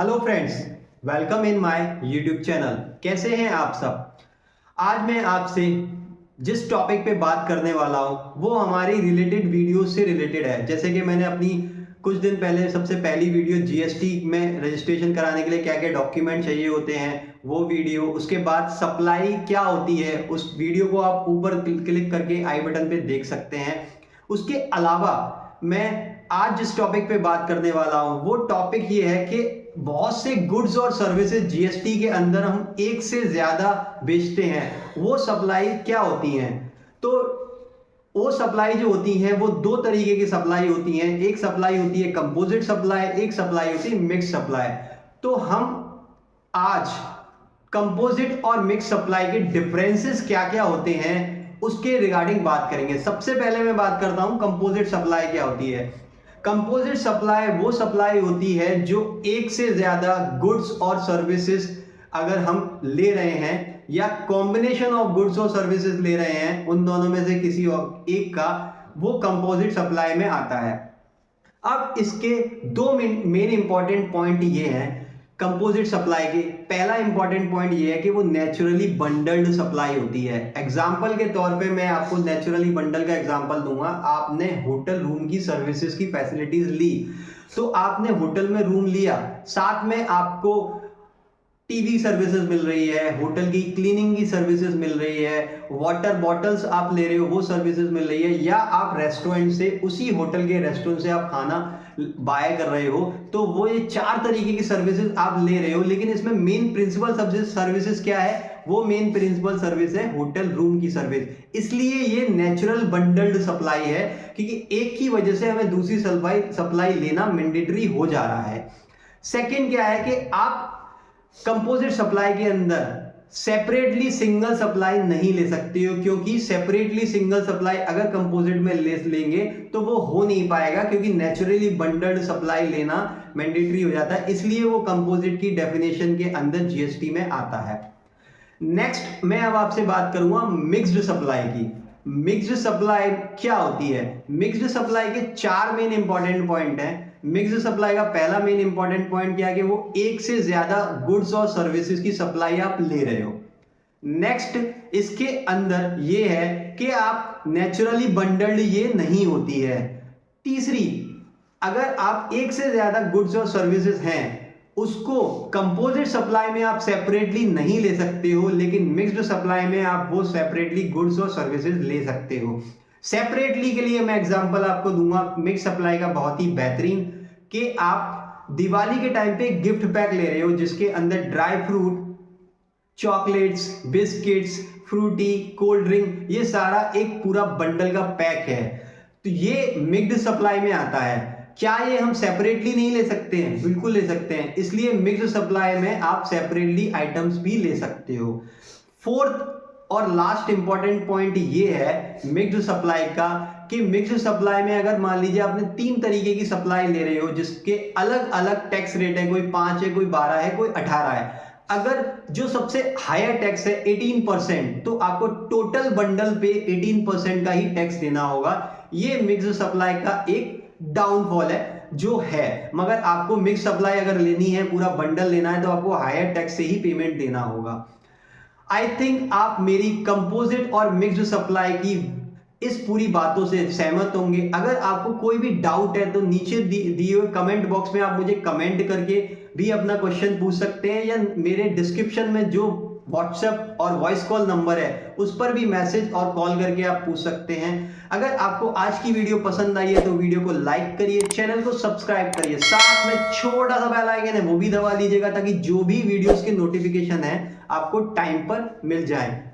Hello friends, welcome in my YouTube channel. कैसे हैं आप सब। आज मैं आपसे जिस टॉपिक पे बात करने वाला हूं वो हमारी रिलेटेड वीडियो से रिलेटेड है। जैसे कि मैंने अपनी कुछ दिन पहले सबसे पहली वीडियो जीएसटी में रजिस्ट्रेशन कराने के लिए क्या क्या डॉक्यूमेंट चाहिए होते हैं वो वीडियो, उसके बाद सप्लाई क्या होती है उस वीडियो को आप ऊपर क्लिक करके आई बटन पे देख सकते हैं। उसके अलावा मैं आज जिस टॉपिक पे बात करने वाला हूं वो टॉपिक ये है कि बहुत से गुड्स और सर्विसेज जीएसटी के अंदर हम एक से ज्यादा बेचते हैं, वो सप्लाई क्या होती हैं। तो वो सप्लाई जो होती हैं वो दो तरीके की सप्लाई होती हैं। एक सप्लाई होती है कंपोजिट सप्लाई, एक सप्लाई होती है मिक्स सप्लाई। तो हम आज कंपोजिट और मिक्स सप्लाई के डिफरेंसेस क्या क्या होते हैं उसके रिगार्डिंग बात करेंगे। सबसे पहले मैं बात करता हूं कंपोजिट सप्लाई क्या होती है। कंपोजिट सप्लाई वो सप्लाई होती है जो एक से ज्यादा गुड्स और सर्विसेज अगर हम ले रहे हैं या कॉम्बिनेशन ऑफ गुड्स और सर्विसेज ले रहे हैं, उन दोनों में से किसी एक का, वो कंपोजिट सप्लाई में आता है। अब इसके दो मेन इंपॉर्टेंट पॉइंट ये हैं कंपोजिट सप्लाई के। पहला इंपॉर्टेंट पॉइंट ये है कि वो नेचुरली बंडल्ड सप्लाई होती है। एग्जांपल के तौर पे मैं आपको नेचुरली बंडल का एग्जांपल दूंगा। आपने होटल रूम की सर्विसेज की फैसिलिटीज ली, तो आपने होटल में रूम लिया, साथ में आपको टीवी सर्विसेज मिल रही है, होटल की क्लीनिंग की सर्विसेज मिल रही है, वाटर बॉटल्स आप ले रहे हो वो सर्विसेज मिल रही है, या आप रेस्टोरेंट से, उसी होटल के रेस्टोरेंट से आप खाना बाय कर रहे हो, तो वो ये चार तरीके की सर्विसेज आप ले रहे हो। लेकिन इसमें मेन प्रिंसिपल सर्विसेज क्या है, वो मेन प्रिंसिपल सर्विस है होटल रूम की सर्विस। इसलिए ये नेचुरल बंडल्ड सप्लाई है, क्योंकि एक की वजह से हमें दूसरी सप्लाई लेना मैंडेटरी हो जा रहा है। सेकेंड क्या है कि आप कंपोजिट सप्लाई के अंदर सेपरेटली सिंगल सप्लाई नहीं ले सकते हो, क्योंकि सेपरेटली सिंगल सप्लाई अगर कंपोजिट में लेंगे तो वो हो नहीं पाएगा, क्योंकि नेचुरली बंडल्ड सप्लाई लेना मैंडेटरी हो जाता है। इसलिए वो कंपोजिट की डेफिनेशन के अंदर जीएसटी में आता है। नेक्स्ट मैं अब आपसे बात करूंगा मिक्स्ड सप्लाई की। मिक्स्ड सप्लाई क्या होती है। मिक्स्ड सप्लाई के चार मेन इंपॉर्टेंट पॉइंट हैं। मिक्स्ड सप्लाई का पहला मेन इंपॉर्टेंट पॉइंट क्या है कि वो एक से ज्यादा गुड्स और सर्विसेज की सप्लाई आप ले रहे हो। नेक्स्ट इसके अंदर ये है कि आप नेचुरली बंडल्ड ये नहीं होती है। तीसरी, अगर आप एक से ज्यादा गुड्स और सर्विसेज हैं उसको कंपोजिट सप्लाई में आप सेपरेटली नहीं ले सकते हो, लेकिन मिक्स्ड सप्लाई में आप वो सेपरेटली गुड्स और सर्विसेज ले सकते हो। सेपरेटली के लिए मैं एग्जांपल आपको दूंगा मिक्स सप्लाई का बहुत ही बेहतरीन, कि आप दिवाली के टाइम पे गिफ्ट पैक ले रहे हो जिसके अंदर dry fruit, chocolates, biscuits, Frooti, cold drink, ये सारा एक पूरा बंडल का पैक है। तो ये मिक्स्ड सप्लाई में आता है। क्या ये हम सेपरेटली नहीं ले सकते हैं? बिल्कुल ले सकते हैं। इसलिए मिक्स्ड सप्लाई में आप सेपरेटली आइटम्स भी ले सकते हो। फोर्थ और लास्ट इंपॉर्टेंट पॉइंट ये है मिक्स्ड सप्लाई का, कि मिक्स्ड सप्लाई में अगर मान लीजिए आपने तीन तरीके की सप्लाई ले रहे हो जिसके अलग अलग टैक्स रेट है, कोई 5 है, कोई 12 है, कोई 18 है। अगर जो सबसे हायर टैक्स है 18%, तो आपको टोटल बंडल पे 18% का ही टैक्स देना होगा। ये मिक्स्ड सप्लाई का एक डाउनफॉल है जो है, मगर आपको मिक्स सप्लाई अगर लेनी है, पूरा बंडल लेना है, तो आपको हायर टैक्स से ही पेमेंट देना होगा। आई थिंक आप मेरी कंपोजिट और मिक्स्ड सप्लाई की इस पूरी बातों से सहमत होंगे। अगर आपको कोई भी डाउट है तो नीचे दिए हुए कमेंट बॉक्स में आप मुझे कमेंट करके भी अपना क्वेश्चन पूछ सकते हैं, या मेरे डिस्क्रिप्शन में जो व्हाट्सएप और वॉइस कॉल नंबर है उस पर भी मैसेज और कॉल करके आप पूछ सकते हैं। अगर आपको आज की वीडियो पसंद आई है तो वीडियो को लाइक करिए, चैनल को सब्सक्राइब करिए, साथ में छोटा सा बेल आइकन है वो भी दबा लीजिएगा, ताकि जो भी वीडियोस के नोटिफिकेशन है आपको टाइम पर मिल जाए।